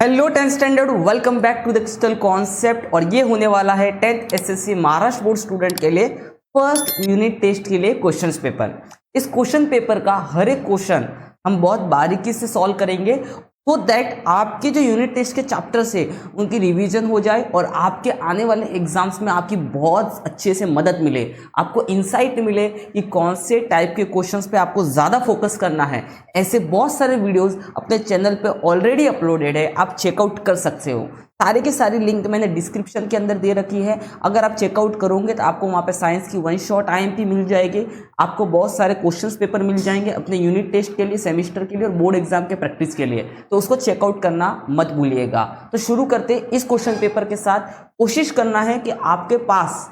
Hello 10th standard, welcome back to the crystal concept. और ये होने वाला है 10th SSC Maharashtra board student के लिए फर्स्ट यूनिट टेस्ट के लिए क्वेश्चंस पेपर। इस क्वेश्चन पेपर का हर एक क्वेश्चन हम बहुत बारीकी से सॉल्व करेंगे सो दैट आपके जो यूनिट टेस्ट के चैप्टर्स है उनकी रिवीजन हो जाए और आपके आने वाले एग्जाम्स में आपकी बहुत अच्छे से मदद मिले, आपको इंसाइट मिले कि कौन से टाइप के क्वेश्चंस पे आपको ज़्यादा फोकस करना है। ऐसे बहुत सारे वीडियोस अपने चैनल पे ऑलरेडी अपलोडेड है, आप चेकआउट कर सकते हो। सारे के सारी लिंक मैंने डिस्क्रिप्शन के अंदर दे रखी है। अगर आप चेकआउट करोगे तो आपको वहाँ पे साइंस की वन शॉट आईएमपी मिल जाएगी, आपको बहुत सारे क्वेश्चंस पेपर मिल जाएंगे अपने यूनिट टेस्ट के लिए, सेमेस्टर के लिए और बोर्ड एग्जाम के प्रैक्टिस के लिए। तो उसको चेकआउट करना मत भूलिएगा। तो शुरू करते इस क्वेश्चन पेपर के साथ। कोशिश करना है कि आपके पास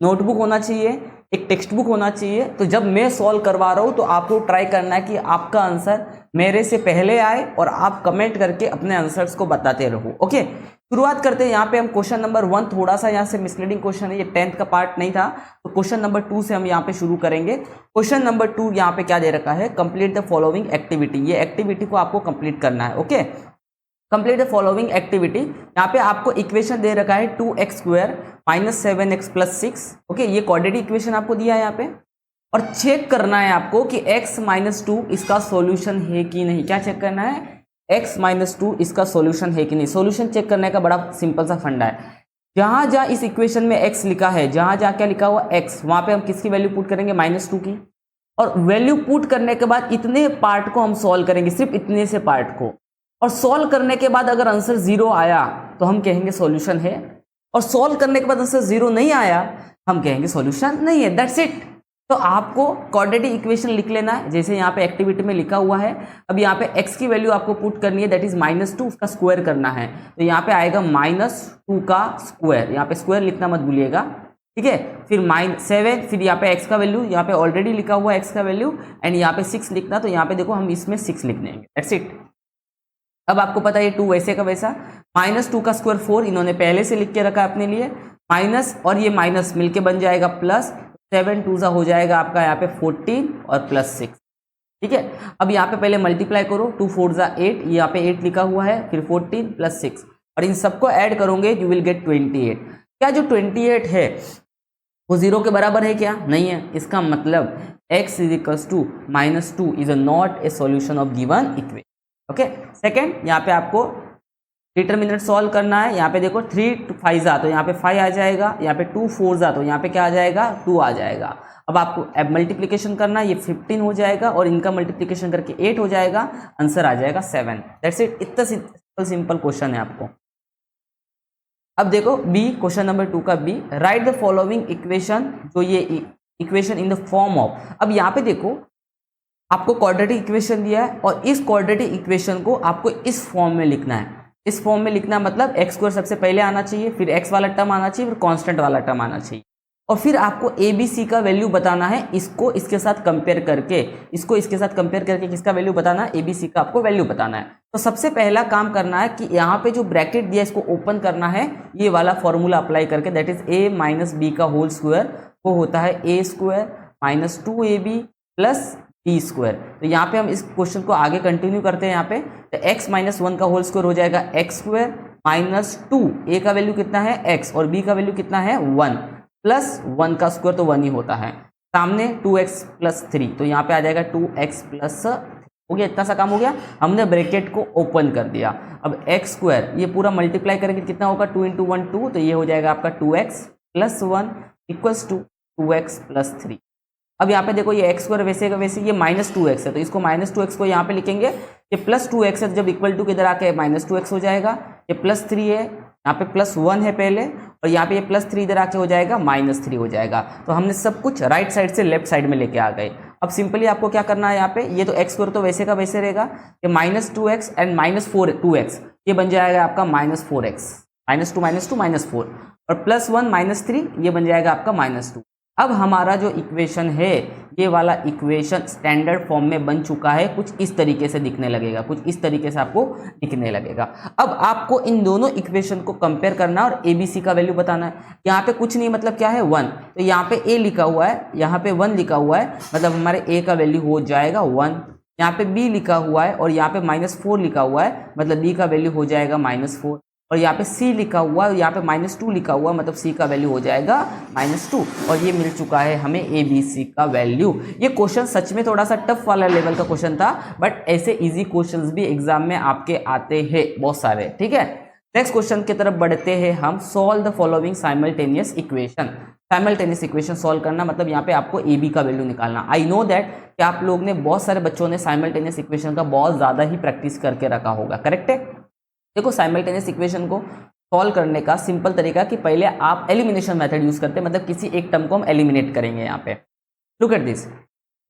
नोटबुक होना चाहिए, एक टेक्स्ट बुक होना चाहिए। तो जब मैं सॉल्व करवा रहा हूँ तो आपको ट्राई करना है कि आपका आंसर मेरे से पहले आए और आप कमेंट करके अपने आंसर्स को बताते रहो। ओके, शुरुआत करते हैं। यहाँ पे हम क्वेश्चन नंबर 1, थोड़ा सा यहाँ से मिसलीडिंग क्वेश्चन है, ये 10th का पार्ट नहीं था, तो क्वेश्चन नंबर 2 से हम यहाँ पे शुरू करेंगे। क्वेश्चन नंबर 2 यहाँ पे क्या दे रखा है, कंप्लीट द फॉलोइंग एक्टिविटी। ये एक्टिविटी को आपको कंप्लीट करना है। Okay, complete the following activity. यहाँ पे आपको इक्वेशन दे रखा है 2x² - 7x + 6। ओके, ये क्वाड्रेटिक इक्वेशन आपको दिया है यहाँ पे और चेक करना है आपको कि x - 2 इसका सॉल्यूशन है कि नहीं। क्या चेक करना है, x - 2 इसका सॉल्यूशन है कि नहीं। सॉल्यूशन चेक करने का बड़ा सिंपल सा फंडा है। जहां जहां इस इक्वेशन में x लिखा है, जहां जहां क्या लिखा हुआ x, वहां पे हम किसकी वैल्यू पुट करेंगे, -2 की। और वैल्यू पुट करने के बाद इतने पार्ट को हम सॉल्व करेंगे, सिर्फ इतने से पार्ट को। और सॉल्व करने के बाद अगर आंसर 0 आया तो हम कहेंगे सॉल्यूशन है, और सॉल्व करने के बाद आंसर 0 नहीं आया हम कहेंगे सॉल्यूशन नहीं है। That's it. तो आपको क्वाड्रेटिक इक्वेशन लिख लेना है जैसे यहाँ पे एक्टिविटी में लिखा हुआ है। अब यहाँ पे x की वैल्यू आपको पुट करनी है, दैट इज -2, उसका स्क्वायर करना है। तो यहाँ पे आएगा -2 का स्क्वायर, यहाँ पे स्क्वायर लिखना मत भूलिएगा, ठीक है। फिर -7, फिर यहाँ पे x का वैल्यू, यहाँ पे ऑलरेडी लिखा हुआ है x का वैल्यू, एंड यहाँ पे 6 लिखना। तो यहाँ पे देखो हम इसमें 6 लिख देंगे, दैट्स इट। अब आपको पता है 2 वैसे का वैसा, -2 का स्क्वायर 4 इन्होंने पहले से लिख के रखा है अपने लिए, माइनस और ये माइनस मिलके बन जाएगा प्लस, 7 2 हो जाएगा आपका यहाँ पे 14 और +6, ठीक है। अब यहाँ पे पहले मल्टीप्लाई करो, 2 4 8, यहाँ पे 8 लिखा हुआ है, फिर 14 + 6 और इन सबको ऐड करोगे यू विल गेट 28। क्या जो 28 है वो 0 के बराबर है क्या, नहीं है। इसका मतलब x = -2 is not a solution of given equation. Okay, second यहाँ पे आपको डिटर्मिनेंट सॉल्व करना है। यहाँ पे देखो 3 5 तो यहाँ पे 5 आ जाएगा, यहाँ पे 2 4 तो यहाँ पे क्या आ जाएगा, 2 आ जाएगा। अब आपको अब मल्टीप्लिकेशन करना है, ये 15 हो जाएगा और इनका मल्टीप्लिकेशन करके 8 हो जाएगा, आंसर आ जाएगा 7। That's it. इतना सिंपल क्वेश्चन है आपको। अब देखो बी, क्वेश्चन नंबर 2 का B, write the following equation, जो ये equation in the form of. अब यहाँ पे देखो आपको क्वाड्रेटिक इक्वेशन दिया है और इस क्वाड्रेटिक इक्वेशन को आपको इस फॉर्म में लिखना है। इस फॉर्म में लिखना मतलब x² सबसे पहले आना चाहिए, फिर x वाला टर्म आना चाहिए, फिर कांस्टेंट वाला टर्म आना चाहिए, और फिर आपको ABC का वैल्यू बताना है। इसको इसके साथ कंपेयर करके, इसको इसके साथ कंपेयर करके किसका वैल्यू बताना है, ABC का आपको वैल्यू बताना है। तो सबसे पहला काम करना है कि यहाँ पे जो ब्रैकेट दिया इसको ओपन करना है, ये वाला फॉर्मूला अप्लाई करके, दैट इज a - b का होल स्क्वायर, वो होता है a² - 2ab + b²। तो यहाँ पे हम इस क्वेश्चन को आगे कंटिन्यू करते हैं। यहाँ पे तो x - 1 का होल स्क्वायर हो जाएगा x² - 2, a का वैल्यू कितना है x और b का वैल्यू कितना है 1, प्लस 1 का स्क्वायर तो 1 ही होता है, सामने 2x + 3, तो यहाँ पे आ जाएगा 2x + हो गया। इतना सा काम हो गया, हमने ब्रैकेट को ओपन कर दिया। अब x² ये पूरा मल्टीप्लाई करेंगे कितना होगा, 2 × 1 2, तो ये हो जाएगा आपका 2x + 1 = 2x + 3। अब यहाँ पे देखो ये x² वैसे का वैसे, ये -2x है तो इसको -2x को यहाँ पे लिखेंगे, ये +2x है तो जब इक्वल टू के इधर आके -2x हो जाएगा, ये +3 है, यहाँ पे +1 है पहले, और यहाँ पे ये +3 इधर आके हो जाएगा -3 हो जाएगा। तो हमने सब कुछ राइट साइड से लेफ्ट साइड में लेके आ गए। अब सिंपली आपको क्या करना है, यहाँ पे ये तो x² तो वैसे का वैसे रहेगा, ये -2x एंड -2x ये बन जाएगा आपका -4x, -2 - 4 और +1 - 3 ये बन जाएगा आपका -2। अब हमारा जो इक्वेशन है ये वाला इक्वेशन स्टैंडर्ड फॉर्म में बन चुका है, कुछ इस तरीके से दिखने लगेगा, कुछ इस तरीके से आपको दिखने लगेगा। अब आपको इन दोनों इक्वेशन को कंपेयर करना और ABC का वैल्यू बताना है। यहाँ पे कुछ नहीं, मतलब क्या है 1, तो यहाँ पे A लिखा हुआ है, यहाँ पे 1 लिखा हुआ है, मतलब हमारे A का वैल्यू हो जाएगा 1। यहाँ पे b लिखा हुआ है और यहाँ पे -4 लिखा हुआ है, मतलब b का वैल्यू हो जाएगा -4, और यहाँ पे c लिखा हुआ है और यहाँ पे -2 लिखा हुआ है, मतलब c का वैल्यू हो जाएगा -2, और ये मिल चुका है हमें a b c का वैल्यू। ये क्वेश्चन सच में थोड़ा सा टफ वाला लेवल का क्वेश्चन था, बट ऐसे इजी क्वेश्चंस भी एग्जाम में आपके आते हैं बहुत सारे, ठीक है। नेक्स्ट क्वेश्चन की तरफ बढ़ते हैं हम। Solve the following simultaneous equation. Simultaneous equation solve करना मतलब यहाँ पे आपको ए बी का वैल्यू निकालना। आई नो दैट कि आप लोग ने, बहुत सारे बच्चों ने साइमल्टेनियस इक्वेशन का बहुत ज़्यादा ही प्रैक्टिस करके रखा होगा, करेक्ट है। देखो साइमल्टेनियस इक्वेशन को सॉल्व करने का सिंपल तरीका कि पहले आप एलिमिनेशन मेथड यूज करते हैं, मतलब किसी एक टर्म को हम एलिमिनेट करेंगे। यहाँ पे look at this,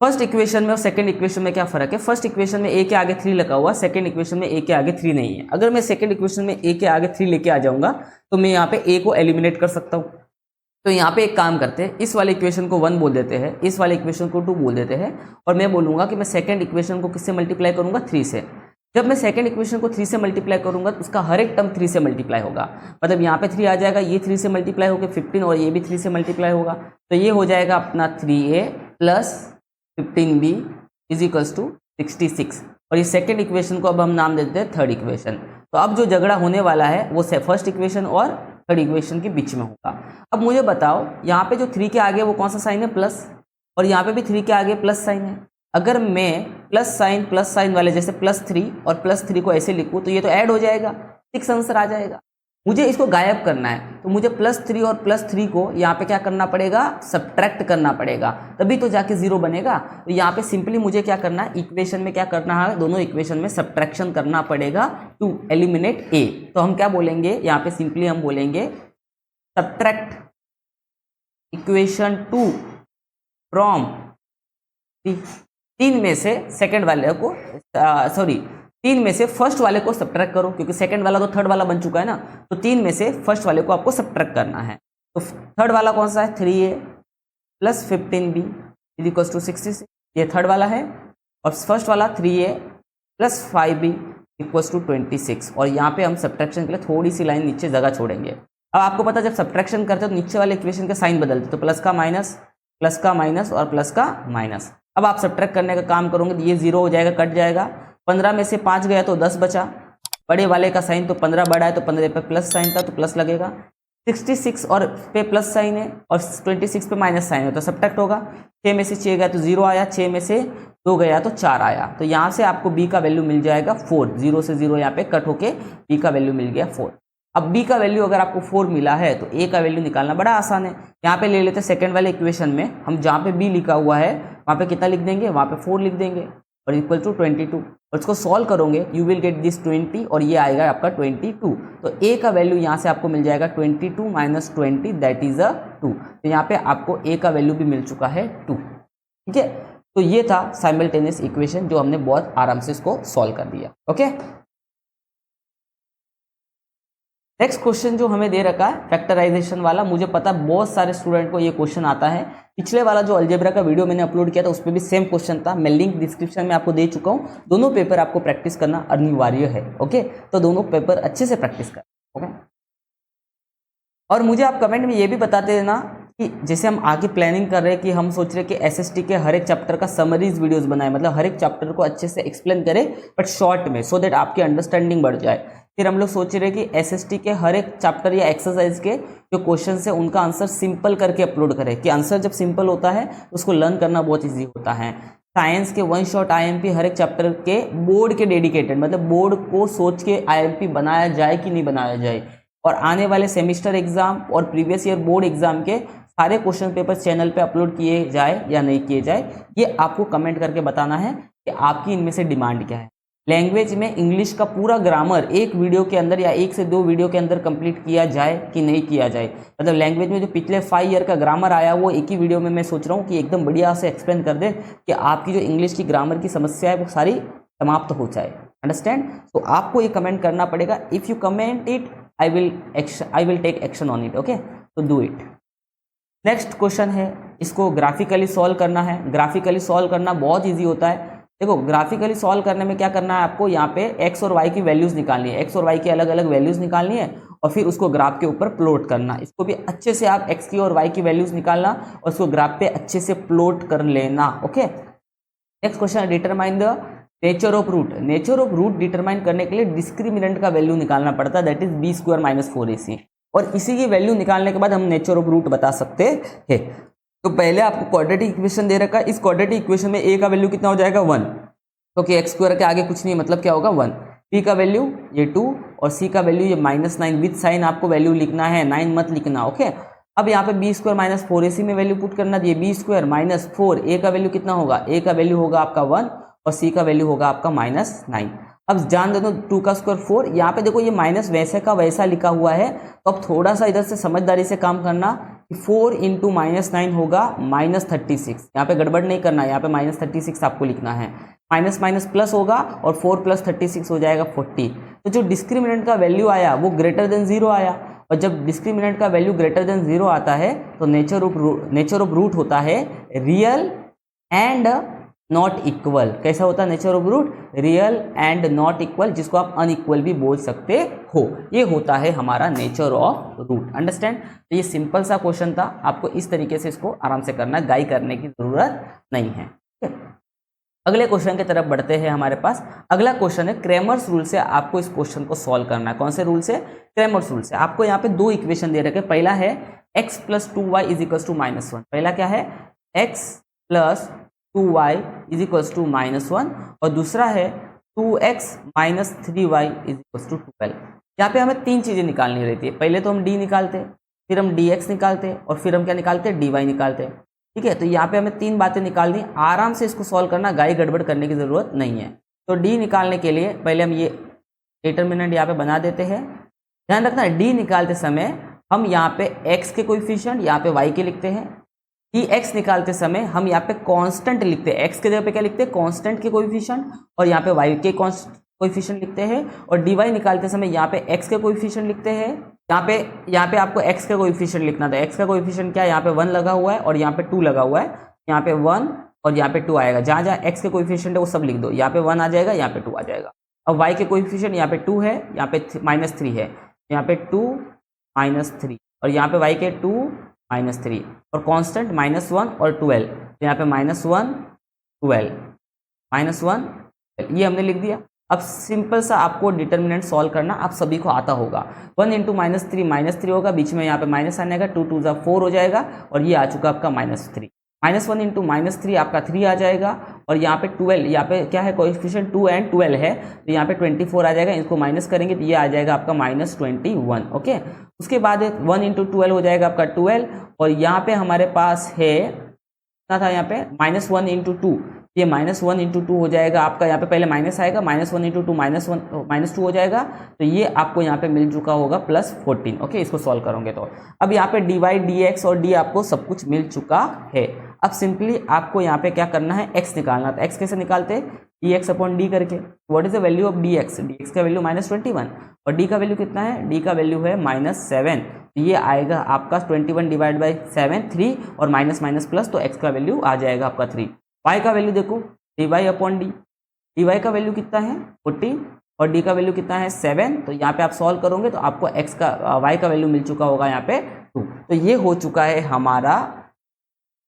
first equation में और सेकंड इक्वेशन में क्या फर्क है। फर्स्ट इक्वेशन में a के आगे 3 लगा हुआ, सेकंड इक्वेशन में a के आगे 3 नहीं है। अगर मैं सेकंड इक्वेशन में a के आगे 3 लेके आ जाऊंगा तो मैं यहाँ पे a को एलिमिनेट कर सकता हूँ। तो यहाँ पे एक काम करते हैं, इस वाले इक्वेशन को 1 बोल देते हैं, इस वाले इक्वेशन को 2 बोल देते हैं, और मैं बोलूंगा कि मैं सेकंड इक्वेशन को किससे मल्टीप्लाई करूंगा, 3 से। जब मैं सेकंड इक्वेशन को 3 से मल्टीप्लाई करूंगा तो उसका हर एक टर्म 3 से मल्टीप्लाई होगा, मतलब यहाँ पे 3 आ जाएगा, ये 3 से मल्टीप्लाई होकर 15, और ये भी 3 से मल्टीप्लाई होगा, तो ये हो जाएगा अपना 3a plus 15b is equals to 66। और ये सेकेंड इक्वेशन को अब हम नाम देते हैं थर्ड इक्वेशन। तो अब जो झगड़ा होने वाला है वो फर्स्ट इक्वेशन और थर्ड इक्वेशन के बीच में होगा। अब मुझे बताओ, यहाँ पे जो 3 के आगे वो कौन सा साइन है, प्लस, और यहाँ पे भी 3 के आगे प्लस साइन है। अगर मैं प्लस साइन वाले जैसे +3 और +3 को ऐसे लिखूँ तो ये तो ऐड हो जाएगा, 6 आंसर आ जाएगा। मुझे इसको गायब करना है तो मुझे +3 और +3 को यहाँ पे क्या करना पड़ेगा, सब्ट्रैक्ट करना पड़ेगा, तभी तो जाके 0 बनेगा। तो यहाँ पे सिंपली मुझे क्या करना है, इक्वेशन में क्या करना है, दोनों इक्वेशन में सब्ट्रैक्शन करना पड़ेगा टू एलिमिनेट a। तो हम क्या बोलेंगे यहाँ पे, सिंपली हम बोलेंगे सब्ट्रैक्ट इक्वेशन 2 फ्रॉम 3 में से सेकेंड वाले को, सॉरी 3 में से फर्स्ट वाले को सब्ट्रैक्ट करो, क्योंकि सेकंड वाला तो थर्ड वाला बन चुका है ना, तो 3 में से फर्स्ट वाले को आपको सब्ट्रैक्ट करना है। तो थर्ड वाला कौन सा है, 3a plus 15b is equals to 66, ये थर्ड वाला है, और फर्स्ट वाला 3a plus 5b equals to 26। और यहाँ पे हम सब्ट्रैक्शन के लिए थोड़ी सी लाइन नीचे जगह छोड़ेंगे। अब आपको पता जब सब्ट्रैक्शन करते हो तो नीचे वाले इक्वेशन का साइन बदलते, तो प्लस का माइनस और प्लस का माइनस। अब आप सब्ट्रैक्ट करने का काम करोगे तो ये 0 हो जाएगा, कट जाएगा, 15 में से 5 गया तो 10 बचा, बड़े वाले का साइन तो 15 बड़ा है तो 15 पे प्लस साइन था तो प्लस लगेगा, 66 और पे प्लस साइन है और 26 पे माइनस साइन है तो सब्ट्रैक्ट होगा। 6 में से 6 गया तो 0 आया, 6 में से 2 गया तो 4 आया, तो यहाँ से आपको b का वैल्यू मिल जाएगा 4। 0 से 0 यहाँ पे कट होके b का वैल्यू मिल गया 4। अब b का वैल्यू अगर आपको 4 मिला है तो a का वैल्यू निकालना बड़ा आसान है। यहाँ पे ले लेते सेकंड वाले इक्वेशन में, हम जहाँ पे b लिखा हुआ है वहाँ पे कितना लिख देंगे, वहाँ पे 4 लिख देंगे और इक्वल टू 22, और इसको सॉल्व करोगे यू विल गेट दिस 20 और ये आएगा आपका 22। तो a का वैल्यू यहाँ से आपको मिल जाएगा 22 माइनस 20 दैट इज 2। तो यहाँ पे आपको a का वैल्यू भी मिल चुका है 2, ठीक है। तो ये था साइमल्टेनियस इक्वेशन जो हमने बहुत आराम से इसको सॉल्व कर दिया, ओके। नेक्स्ट क्वेश्चन जो हमें दे रखा है फैक्टराइजेशन वाला, मुझे पता है बहुत सारे स्टूडेंट को ये क्वेश्चन आता है। पिछले वाला जो अलजेब्रा का वीडियो मैंने अपलोड किया था उस पर भी सेम क्वेश्चन था, मैं लिंक डिस्क्रिप्शन में आपको दे चुका हूँ। दोनों पेपर आपको प्रैक्टिस करना अनिवार्य है, ओके। तो दोनों पेपर अच्छे से प्रैक्टिस कर, ओके। और मुझे आप कमेंट में ये भी बताते देना कि जैसे हम आगे प्लानिंग कर रहे हैं कि हम सोच रहे हैं कि एसएसटी के हर एक चैप्टर का समरीज वीडियोस बनाए, मतलब हर एक चैप्टर को अच्छे से एक्सप्लेन करें बट शॉर्ट में, सो दैट आपकी अंडरस्टैंडिंग बढ़ जाए। फिर हम लोग सोच रहे हैं कि एसएसटी के हर एक चैप्टर या एक्सरसाइज के जो क्वेश्चन है उनका आंसर सिंपल करके अपलोड करें, कि आंसर जब सिंपल होता है तो उसको लर्न करना बहुत ईजी होता है। साइंस के 1 शॉट आईएमपी हर एक चैप्टर के बोर्ड के डेडिकेटेड, मतलब बोर्ड को सोच के आईएमपी बनाया जाए कि नहीं बनाया जाए, और आने वाले सेमिस्टर एग्जाम और प्रीवियस ईयर बोर्ड एग्जाम के सारे क्वेश्चन पेपर चैनल पे अपलोड किए जाए या नहीं किए जाए, ये आपको कमेंट करके बताना है कि आपकी इनमें से डिमांड क्या है। लैंग्वेज में इंग्लिश का पूरा ग्रामर एक वीडियो के अंदर या 1 से 2 वीडियो के अंदर कंप्लीट किया जाए कि नहीं किया जाए, मतलब लैंग्वेज में जो पिछले 5 ईयर का ग्रामर आया वो एक ही वीडियो में मैं सोच रहा हूँ कि एकदम बढ़िया से एक्सप्लेन कर दे कि आपकी जो इंग्लिश की ग्रामर की समस्या है वो सारी समाप्त हो जाए, अंडरस्टैंड। तो आपको ये कमेंट करना पड़ेगा, if you comment it I will take action on it, okay. तो डू इट। नेक्स्ट क्वेश्चन है, इसको ग्राफिकली सॉल्व करना है। ग्राफिकली सॉल्व करना बहुत ईजी होता है। देखो ग्राफिकली सॉल्व करने में क्या करना है आपको, यहाँ पे एक्स और वाई की वैल्यूज निकालनी है, एक्स और वाई की अलग अलग वैल्यूज निकालनी है और फिर उसको ग्राफ के ऊपर प्लॉट करना। इसको भी अच्छे से आप एक्स की और वाई की वैल्यूज निकालना और उसको ग्राफ पे अच्छे से प्लॉट कर लेना, okay. Next question, determine the nature of root determine करने के लिए डिस्क्रिमिनेंट का वैल्यू निकालना पड़ता है, that is B square minus 4ac, और इसी की वैल्यू निकालने के बाद हम नेचर ऑफ रूट बता सकते हैं। तो पहले आपको क्वाड्रेटिक इक्वेशन दे रखा है, इस क्वाड्रेटिक इक्वेशन में a का वैल्यू कितना हो जाएगा 1, क्योंकि एक्स स्क्वायर के आगे कुछ नहीं है, मतलब क्या होगा 1, p का वैल्यू ये 2 और c का वैल्यू ये -9 विद साइन आपको वैल्यू लिखना है, 9 मत लिखना, ओके। अब यहाँ पे बी स्क्वायर माइनस 4ac में वैल्यू पुट करना, ये बी स्क्वायर माइनस 4, a का वैल्यू कितना होगा, a का वैल्यू होगा आपका 1 और c का वैल्यू होगा आपका -9। अब जान दे दो 2 का स्क्वायर 4, यहाँ पे देखो ये माइनस वैसे का वैसा लिखा हुआ है, तो अब थोड़ा सा इधर से समझदारी से काम करना कि 4 इंटू -9 होगा -36, यहाँ पे गड़बड़ नहीं करना, यहाँ पे -36 आपको लिखना है, माइनस माइनस प्लस होगा और 4 + 36 हो जाएगा 40। तो जो डिस्क्रिमिनेंट का वैल्यू आया वो ग्रेटर देन 0 आया, और जब डिस्क्रिमिनेंट का वैल्यू ग्रेटर देन 0 आता है तो नेचर ऑफ रूट होता है रियल एंड नॉट इक्वल। कैसा होता है nature of root, real and not equal, जिसको आप अनइक्वल भी बोल सकते हो, ये होता है हमारा नेचर ऑफ रूट। अंडरस्टैंड? तो ये सिंपल सा क्वेश्चन था, आपको इस तरीके से इसको आराम से करना, गाई करने की जरूरत नहीं है। अगले क्वेश्चन की तरफ बढ़ते हैं। हमारे पास अगला क्वेश्चन है क्रेमर्स रूल से आपको इस क्वेश्चन को सॉल्व करना है। कौन से रूल से? क्रेमर्स रूल से। आपको यहाँ पे दो इक्वेशन दे रखे, पहला है x + 2y = -1, पहला क्या है x + 2y = -1, और दूसरा है 2x - 3y = 12। यहाँ पे हमें तीन चीजें निकालनी रहती है, पहले तो हम d निकालते, फिर हम dx निकालते और फिर हम क्या निकालते हैं, dy निकालते। ठीक है, तो यहाँ पे हमें तीन बातें निकालनी, आराम से इसको सॉल्व करना, गाई गड़बड़ करने की जरूरत नहीं है। तो d निकालने के लिए पहले हम ये डिटरमिनेंट यहाँ पे बना देते हैं। ध्यान रखना d निकालते समय हम यहाँ पे x के कोएफिशिएंट यहाँ पे y के लिखते हैं, dx निकालते समय हम यहाँ पे कांस्टेंट लिखते हैं, x के जगह पे क्या लिखते हैं, कांस्टेंट के कोएफिशिएंट, और यहाँ पे y के कोएफिशिएंट लिखते हैं, और dy निकालते समय यहाँ पे x के कोएफिशिएंट लिखते हैं। यहाँ पे आपको x का कोएफिशिएंट लिखना था, x का कोएफिशिएंट क्या है, यहाँ पे 1 लगा हुआ है और यहाँ पे 2 लगा हुआ है, यहाँ पे 1 और यहाँ पे 2 आएगा, जहाँ जहाँ x के कोएफिशिएंट है वो सब लिख दो, यहाँ पे 1 आ जाएगा, यहाँ पे 2 आ जाएगा। अब y के कोएफिशिएंट यहाँ पे 2 है, यहाँ पे -3 है, यहाँ पे 2 -3, और यहाँ पे y के 2 -3, और कांस्टेंट -1 और 12, तो यहाँ पे -1 12 -1, ये हमने लिख दिया। अब सिंपल सा आपको डिटरमिनेंट सॉल्व करना आप सभी को आता होगा। 1 × -3 होगा, बीच में यहाँ पे माइनस आने का, 2 × 2 = 4 हो जाएगा, और ये आ चुका आपका -3। -1 × -3 आपका 3 आ जाएगा, और यहाँ पे 12, यहाँ पे क्या है कोएफिशिएंट 2 और 12 है, तो यहाँ पे 24 आ जाएगा, इसको माइनस करेंगे तो ये आ जाएगा आपका -21। ओके, उसके बाद 1 × 12 हो जाएगा आपका 12, और यहाँ पे हमारे पास है कितना था, यहाँ पे -1 × 2, ये -1 × 2 हो जाएगा आपका, यहाँ पे पहले माइनस आएगा, -1 × 2 -2 हो जाएगा, तो ये आपको यहाँ पे मिल चुका होगा +14। ओके, इसको सॉल्व करोगे तो अब यहाँ पे dy dx और d आपको सब कुछ मिल चुका है। अब सिंपली आपको यहाँ पे क्या करना है, x निकालना। तो x कैसे निकालते हैं, dx/d करके। What is the value of dx? dx का वैल्यू -21, और d का वैल्यू कितना है, d का वैल्यू है -7, तो ये आएगा आपका 21 / 7 3, और माइनस माइनस प्लस, तो x का वैल्यू आ जाएगा आपका 3। y का वैल्यू देखो dy/d, dy का वैल्यू कितना है 14, और d का वैल्यू कितना है 7, तो यहाँ पे आप सॉल्व करोगे तो आपको y का वैल्यू मिल चुका होगा यहाँ पे 2। तो ये हो चुका है हमारा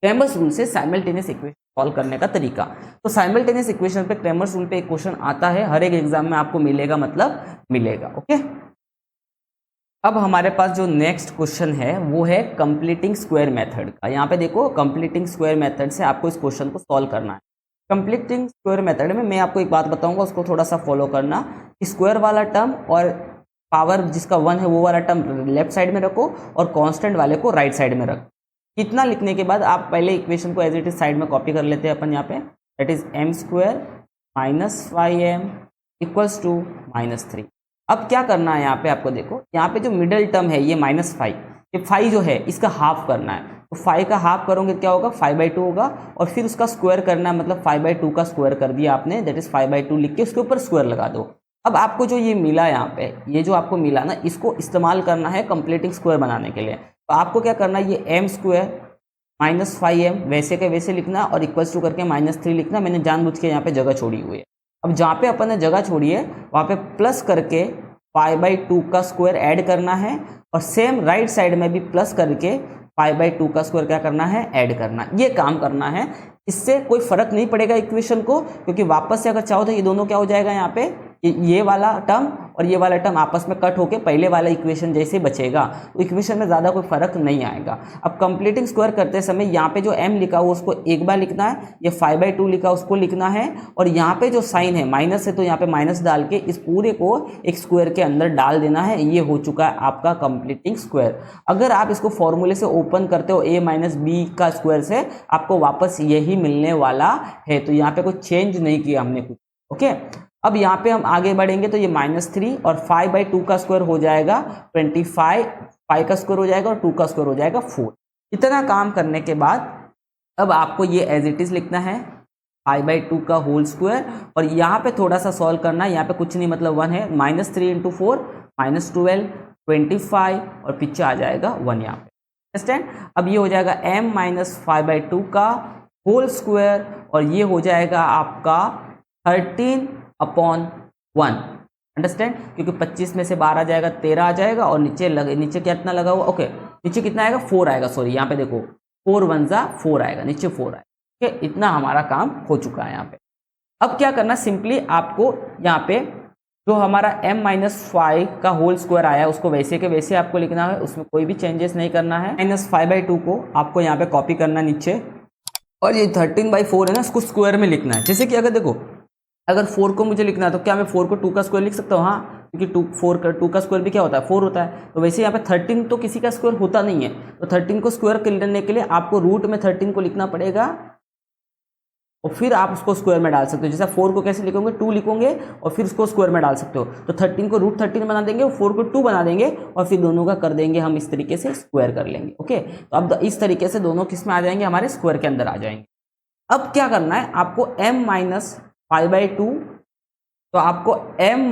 क्रेमर्स रूल से साइमल्टेनियस इक्वेशन सॉल्व करने का तरीका। तो साइमल्टेनियस इक्वेशन पे क्रेमर्स रूल पे एक क्वेश्चन आता है, हर एक एग्जाम में आपको मिलेगा, मतलब मिलेगा। ओके, अब हमारे पास जो नेक्स्ट क्वेश्चन है वो है कंप्लीटिंग स्क्वायर मेथड का। यहाँ पे देखो, कंप्लीटिंग स्क्वायर मेथड से आपको इस क्वेश्चन को सॉल्व करना है। कंप्लीटिंग स्क्वायर मेथड में मैं आपको एक बात बताऊंगा, उसको थोड़ा सा फॉलो करना। स्क्वायर वाला टर्म और पावर जिसका 1 है वो वाला टर्म लेफ्ट साइड में रखो, और कांस्टेंट वाले को राइट साइड में रखो। कितना लिखने के बाद आप पहले इक्वेशन को एज इट इज साइड में कॉपी कर लेते हैं अपन यहाँ पे, दैट इज m² - 5m = -3। अब क्या करना है यहाँ पे, आपको देखो यहाँ पे जो मिडिल टर्म है ये -5, ये 5 जो है इसका हाफ करना है, तो 5 का हाफ करोगे क्या होगा, 5/2 होगा, और फिर उसका स्क्वायर करना है, मतलब 5/2 का स्क्वायर कर दिया आपने, दैट इज 5/2 लिख के उसके ऊपर स्क्वायर लगा दो। अब आपको जो ये मिला यहाँ पे, ये जो आपको मिला ना, इसको इस्तेमाल करना है कंप्लीटिंग स्क्वायर बनाने के लिए। तो आपको क्या करना है, ये m² - 5m वैसे के वैसे लिखना, और इक्वल्स टू करके -3 लिखना। मैंने जानबूझ के यहाँ पे जगह छोड़ी हुई है। अब जहाँ पे अपन ने जगह छोड़ी है वहाँ पे प्लस करके 5/2 का स्क्वायर ऐड करना है, और सेम राइट साइड में भी प्लस करके 5/2 का स्क्वायर क्या करना है, ऐड करना, ये काम करना है। इससे कोई फर्क नहीं पड़ेगा इक्वेशन को, क्योंकि वापस से अगर चाहो तो ये दोनों क्या हो जाएगा यहाँ पे, ये वाला टर्म और ये वाला टर्म आपस में कट होके पहले वाला इक्वेशन जैसे बचेगा, तो इक्वेशन में ज़्यादा कोई फर्क नहीं आएगा। अब कंप्लीटिंग स्क्वायर करते समय यहाँ पे जो m लिखा हुआ उसको एक बार लिखना है, ये 5/2 लिखा उसको लिखना है, और यहाँ पे जो साइन है माइनस है तो यहाँ पे माइनस डाल के इस पूरे को एक स्क्वायर के अंदर डाल देना है। ये हो चुका है आपका कंप्लीटिंग स्क्वायर। अगर आप इसको फॉर्मूले से ओपन करते हो a माइनस बी का स्क्वायर से, आपको वापस यही मिलने वाला है, तो यहाँ पे कुछ चेंज नहीं किया हमने कुछ। ओके, अब यहाँ पे हम आगे बढ़ेंगे तो ये -3 और 5/2 का स्क्वायर हो जाएगा 25, 5 का स्क्वायर हो जाएगा और 2 का स्क्वायर हो जाएगा 4। इतना काम करने के बाद अब आपको ये एज इट इज लिखना है 5/2 का होल स्क्वायर, और यहाँ पे थोड़ा सा सॉल्व करना है। यहाँ पे कुछ नहीं मतलब 1 है, -3 × 4 -12 25 और पीछे आ जाएगा 1 यहाँ पे। अंडरस्टैंड? अब ये हो जाएगा m - 5/2 का होल स्क्वायर, और ये हो जाएगा आपका 13/1। अंडरस्टैंड? क्योंकि 25 में से 12 जाएगा 13 आ जाएगा, और नीचे कितना लगा हुआ, ओके नीचे कितना आएगा 4 आएगा, सॉरी यहाँ पे देखो 4 1 जा 4 आएगा, नीचे 4 आएगा। ओके, इतना हमारा काम हो चुका है यहाँ पे। अब क्या करना, सिंपली आपको यहाँ पे जो हमारा m - 5 का होल स्क्वायर आया है उसको वैसे के वैसे आपको लिखना है, उसमें कोई भी चेंजेस नहीं करना है। -5/2 को आपको यहाँ पे कॉपी करना नीचे, और ये 13/4 है ना, इसको स्क्वायर में लिखना है। जैसे कि अगर देखो, अगर 4 को मुझे लिखना है तो क्या मैं 4 को 2 का स्क्वायर लिख सकता हूँ? हाँ, क्योंकि 2 का स्क्वायर भी क्या होता है, 4 होता है। तो वैसे यहाँ पे 13 तो किसी का स्क्वायर होता नहीं है, तो 13 को स्क्वायर करने के लिए आपको रूट में 13 को लिखना पड़ेगा, और फिर आप उसको स्क्वायर में डाल सकते हो। जैसे 4 को कैसे लिखोगे, 2 लिखोगे और फिर उसको स्क्वायर में डाल सकते हो। तो 13 को √13 बना देंगे, 4 को 2 बना देंगे, और फिर दोनों का कर देंगे हम इस तरीके से स्क्वायर कर लेंगे। ओके, तो अब इस तरीके से दोनों किस में आ जाएंगे, हमारे स्क्वायर के अंदर आ जाएंगे। अब क्या करना है आपको, m - 5/2, तो आपको m -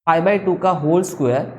5/2 का होल स्क्वायर,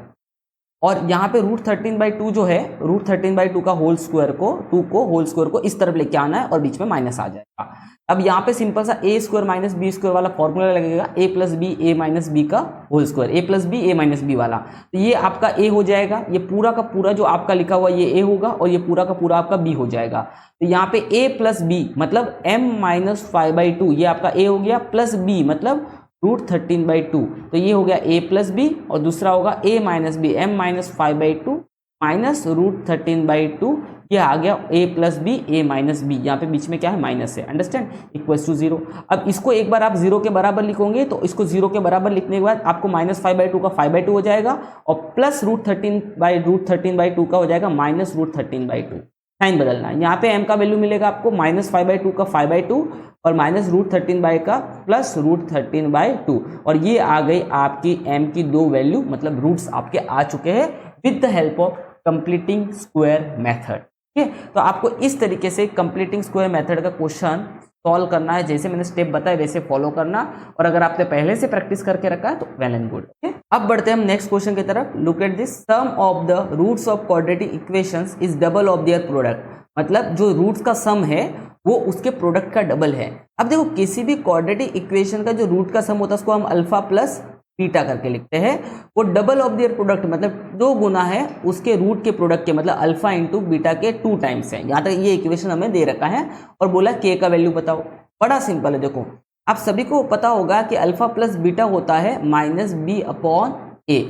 और यहाँ पे √13/2 जो है, √13/2 का होल स्क्वायर को 2 को होल स्क्वायर को इस तरफ लेके आना है, और बीच में माइनस आ जाएगा। अब यहाँ पे सिंपल सा a² - b² वाला फॉर्मूला लगेगा, a + b a - b का whole square, a + b a - b वाला। तो ये आपका a हो जाएगा, ये पूरा का पूरा जो आपका लिखा हुआ ये a होगा, और ये पूरा का पूरा आपका b हो जाएगा। तो यहाँ पे a + b मतलब m - 5/2, ये आपका a हो गया, प्लस b मतलब √13/2, तो ये हो गया a + b, और दूसरा होगा a - b m - 5/2 माइनस √13/2, ये आ गया a + b a - b, यहाँ पे बीच में क्या है, माइनस है। अंडरस्टैंड? Equals to 0। अब इसको एक बार आप 0 के बराबर लिखोगे, तो इसको 0 के बराबर लिखने के बाद आपको -5/2 का 5/2 हो जाएगा, और प्लस √13/2 का हो जाएगा -√13/2। साइन बदलना है, यहाँ पे m का वैल्यू मिलेगा आपको -5/2 का 5/2, और -√13 का प्लस √13/2, और ये आ गई आपकी m की 2 वैल्यू, मतलब रूट्स आपके आ चुके हैं with the help of completing square method. ठीक है, तो आपको इस तरीके से कंप्लीटिंग स्क्वायर मेथड का क्वेश्चन सॉल्व करना है, जैसे मैंने स्टेप बताया वैसे फॉलो करना, और अगर आपने पहले से प्रैक्टिस करके रखा है तो वेल एंड गुड। अब बढ़ते हैं हम नेक्स्ट क्वेश्चन की तरफ। Look at this, sum of the roots of quadratic equations is double of their product, मतलब जो रूट्स का सम है वो उसके प्रोडक्ट का डबल है। अब देखो, किसी भी क्वाड्रेटिक इक्वेशन का जो रूट का सम होता है उसको हम अल्फा प्लस बीटा करके लिखते हैं, वो डबल ऑफ देयर प्रोडक्ट मतलब 2 गुना है उसके रूट के प्रोडक्ट के, मतलब अल्फा इंटू बीटा के 2 टाइम्स है। यहाँ तक ये इक्वेशन हमें दे रखा है, और बोला के का वैल्यू बताओ। बड़ा सिंपल है, देखो आप सभी को पता होगा कि अल्फा प्लस बीटा होता है -b/a,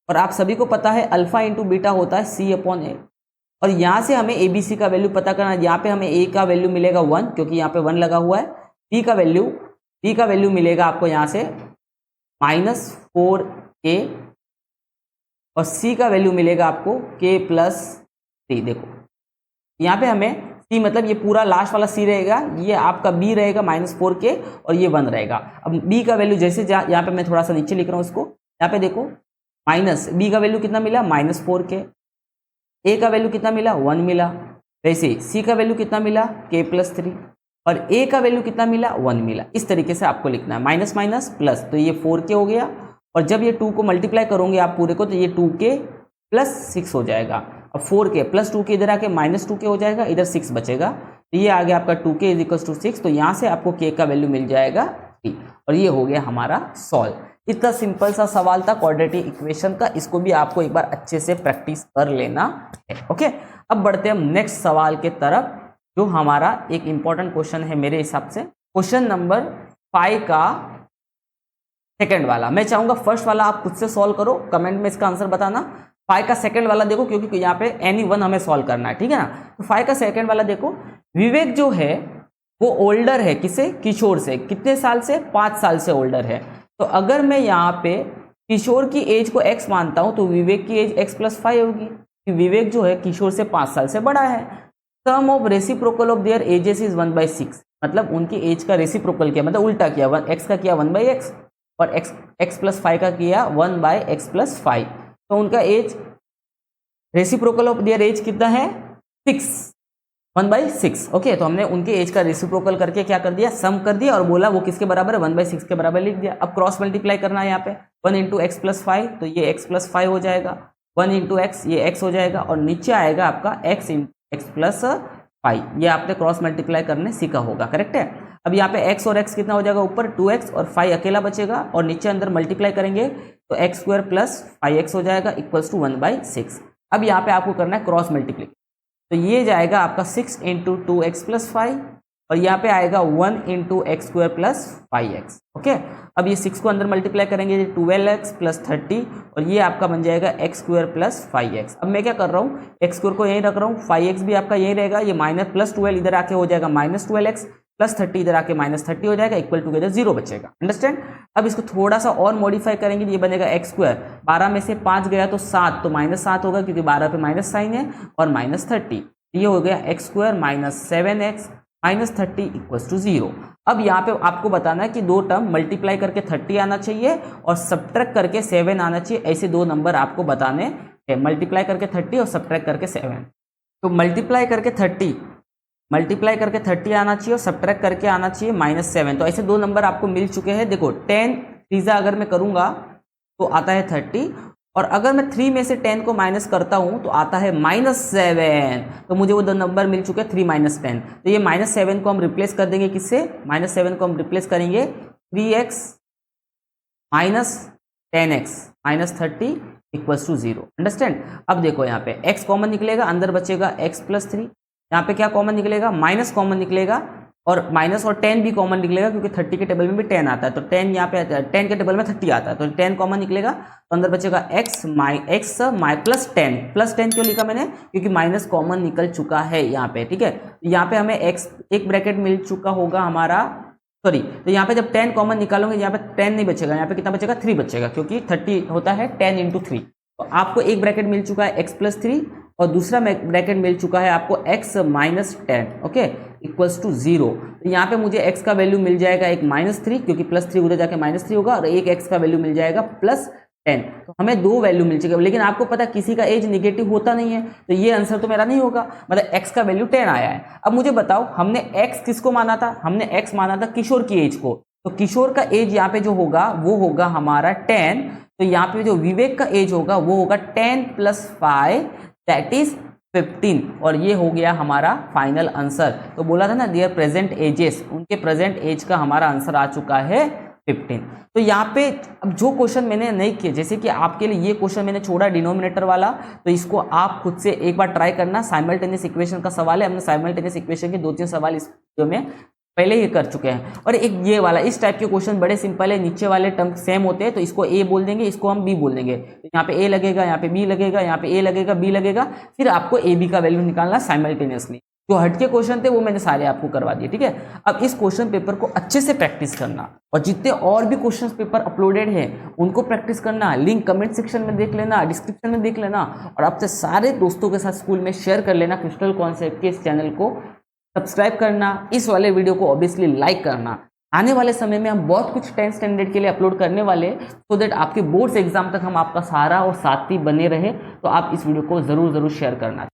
और आप सभी को पता है अल्फा इंटू बीटा होता है c/a, और यहाँ से हमें ABC का वैल्यू पता करना है। यहाँ पे हमें a का वैल्यू मिलेगा 1, क्योंकि यहाँ पे 1 लगा हुआ है। b का वैल्यू मिलेगा आपको यहाँ से -4a, और c का वैल्यू मिलेगा आपको k + 3। देखो यहाँ पे हमें c मतलब ये पूरा लास्ट वाला c रहेगा, ये आपका b रहेगा -4k, और ये 1 रहेगा। अब b का वैल्यू जैसे यहाँ पे मैं थोड़ा सा नीचे लिख रहा हूँ इसको, यहाँ पे देखो b का वैल्यू कितना मिला -4k, a का वैल्यू कितना मिला 1 मिला, वैसे c का वैल्यू कितना मिला k + 3, और a का वैल्यू कितना मिला 1 मिला। इस तरीके से आपको लिखना है, माइनस माइनस प्लस, तो ये 4k हो गया, और जब ये 2 को मल्टीप्लाई करोगे आप पूरे को, तो ये 2k + 6 हो जाएगा। अब 4k + 2k इधर आके -2k हो जाएगा, इधर 6 बचेगा, तो ये आ गया आपका 2k = 6, तो यहाँ से आपको k का वैल्यू मिल जाएगा 3, और ये हो गया हमारा सॉल्व। इतना सिंपल सा सवाल था क्वाड्रेटिक इक्वेशन का, इसको भी आपको एक बार अच्छे से प्रैक्टिस कर लेना है। ओके, अब बढ़ते हैं हम नेक्स्ट सवाल के तरफ, जो हमारा एक इंपॉर्टेंट क्वेश्चन है मेरे हिसाब से, क्वेश्चन नंबर 5 का सेकंड वाला। मैं चाहूंगा फर्स्ट वाला आप खुद से सॉल्व करो, कमेंट में इसका आंसर बताना। 5 का सेकंड वाला देखो, क्योंकि यहाँ पे एनी वन हमें सॉल्व करना है, ठीक है ना। तो 5 का सेकंड वाला देखो, विवेक जो है वो ओल्डर है किसे, किशोर से। कितने साल से, 5 साल से ओल्डर है। तो अगर मैं यहाँ पे किशोर की एज को x मानता हूं तो विवेक की एज x+5 होगी, कि विवेक जो है किशोर से 5 साल से बड़ा है। Sum of reciprocal of their ages is 1/6, मतलब उनकी एज का रेसिप्रोकल किया, मतलब उल्टा किया, x का किया 1/x और x+5 का किया 1/x+5। तो उनका age reciprocal of their age कितना है, 1/6। ओके, तो हमने उनके एज का रेसिप्रोकल करके क्या कर दिया, सम कर दिया और बोला वो किसके बराबर है, 1/6 के बराबर लिख दिया। अब क्रॉस मल्टीप्लाई करना है यहाँ पे, 1 × x+5 तो ये x+5 हो जाएगा, 1 × x ये x हो जाएगा, और नीचे आएगा आपका x × x+5। ये आपने क्रॉस मल्टीप्लाई करने सीखा होगा, करेक्ट है। अब यहाँ पे x और x कितना हो जाएगा, ऊपर 2x और 5 अकेला बचेगा, और नीचे अंदर मल्टीप्लाई करेंगे तो x² + 5x हो जाएगा इक्वल्स टू 1/6। अब यहाँ पे आपको करना है क्रॉस मल्टीप्लाई, तो ये जाएगा आपका 6 × 2x+5 और यहाँ पे आएगा 1 × x² + 5x। ओके, अब ये 6 को अंदर मल्टीप्लाई करेंगे 12x + 30 और ये आपका बन जाएगा x² + 5x। अब मैं क्या कर रहा हूँ, x² को यहीं रख रहा हूँ, 5x भी आपका यहीं रहेगा, ये -+12 इधर आके हो जाएगा -12x + 30 इधर आके -30 हो जाएगा, इक्वल टुगेदर 0 बचेगा। अंडरस्टैंड। अब इसको थोड़ा सा और मॉडिफाई करेंगे, ये बनेगा x², 12 में से 5 गया तो 7, तो -7 होगा क्योंकि 12 पे माइनस साइन है, और -30 ये हो गया x² - 7x - 30 इक्वल्स टू 0। अब यहाँ पे आपको बताना है कि दो टर्म मल्टीप्लाई करके 30 आना चाहिए और सब्ट्रैक्ट करके 7 आना चाहिए, ऐसे दो नंबर आपको बताने हैं, मल्टीप्लाई करके 30 और सब्ट्रैक्ट करके 7। तो मल्टीप्लाई करके 30 आना चाहिए और सब्ट्रैक्ट करके आना चाहिए -7। तो ऐसे दो नंबर आपको मिल चुके हैं। देखो 10 3 अगर मैं करूंगा तो आता है 30, और अगर मैं 3 में से 10 को माइनस करता हूं तो आता है -7। तो मुझे वो दो नंबर मिल चुके हैं 3 - 10। तो ये -7 को हम रिप्लेस कर देंगे किससे, -7 को हम रिप्लेस करेंगे 3x - 10x - 30 equals to 0। Understand. अब देखो यहाँ पे x कॉमन निकलेगा, अंदर बचेगा x+3, यहाँ पे क्या कॉमन निकलेगा, माइनस कॉमन निकलेगा, और माइनस और 10 भी कॉमन निकलेगा क्योंकि 30 के टेबल में भी 10 आता है, तो 10 यहाँ पे 10 के टेबल में 30 आता है, तो 10 कॉमन निकलेगा, तो अंदर बचेगा x + 10 क्यों लिखा मैंने, क्योंकि माइनस कॉमन निकल चुका है यहाँ पे, ठीक है। तो यहाँ पे हमें x एक ब्रैकेट मिल चुका होगा हमारा, सॉरी, तो यहाँ पे जब 10 कॉमन निकालोगे यहाँ पे 10 नहीं बचेगा, यहाँ पे कितना बचेगा 3 बचेगा, क्योंकि 30 होता है 10 × 3। तो आपको एक ब्रैकेट मिल चुका है x+3 और दूसरा ब्रैकेट मिल चुका है आपको x - 10, ओके, इक्वल्स टू 0। तो यहाँ पे मुझे x का वैल्यू मिल जाएगा एक -3, क्योंकि +3 उधर जाके -3 होगा, और एक x का वैल्यू मिल जाएगा +10। तो हमें दो वैल्यू मिल चुके, लेकिन आपको पता किसी का एज निगेटिव होता नहीं है, तो ये आंसर तो मेरा नहीं होगा, मतलब x का वैल्यू 10 आया है। अब मुझे बताओ हमने x किसको माना था, हमने x माना था किशोर की एज को, तो किशोर का एज यहाँ पे जो होगा वो होगा हमारा 10, तो यहाँ पे जो विवेक का एज होगा वो होगा 10 + 5 दैट इज 15, और ये हो गया हमारा फाइनल आंसर। तो बोला था ना देयर प्रेजेंट एजेस, उनके प्रेजेंट एज का हमारा आंसर आ चुका है 15। तो यहाँ पे अब जो क्वेश्चन मैंने नहीं किए, जैसे कि आपके लिए ये क्वेश्चन मैंने छोड़ा डिनोमिनेटर वाला, तो इसको आप खुद से एक बार ट्राई करना। साइमल्टेनियस इक्वेशन का सवाल है, हमने साइमल्टेनियस इक्वेशन के 2-3 सवाल इस वीडियो में पहले ही कर चुके हैं। और एक ये वाला, इस टाइप के क्वेश्चन बड़े सिंपल है, नीचे वाले टर्म सेम होते हैं, तो इसको ए बोल देंगे, इसको हम बी बोल देंगे, तो यहाँ पे ए लगेगा, यहाँ पे बी लगेगा, यहाँ पे ए लगेगा, बी लगेगा, फिर आपको ए बी का वैल्यू निकालना साइमल्टेनियसली। जो हटके क्वेश्चन थे वो मैंने सारे आपको करवा दिए, ठीक है। अब इस क्वेश्चन पेपर को अच्छे से प्रैक्टिस करना, और जितने और भी क्वेश्चन पेपर अपलोडेड हैं उनको प्रैक्टिस करना। लिंक कमेंट सेक्शन में देख लेना, डिस्क्रिप्शन में देख लेना, और आपसे सारे दोस्तों के साथ स्कूल में शेयर कर लेना। क्रिस्टल कॉन्सेप्ट के इस चैनल को सब्सक्राइब करना, इस वाले वीडियो को ऑब्वियसली लाइक करना। आने वाले समय में हम बहुत कुछ 10th स्टैंडर्ड के लिए अपलोड करने वाले, सो दैट आपके बोर्ड्स एग्जाम तक हम आपका सहारा और साथी बने रहे। तो आप इस वीडियो को जरूर शेयर करना।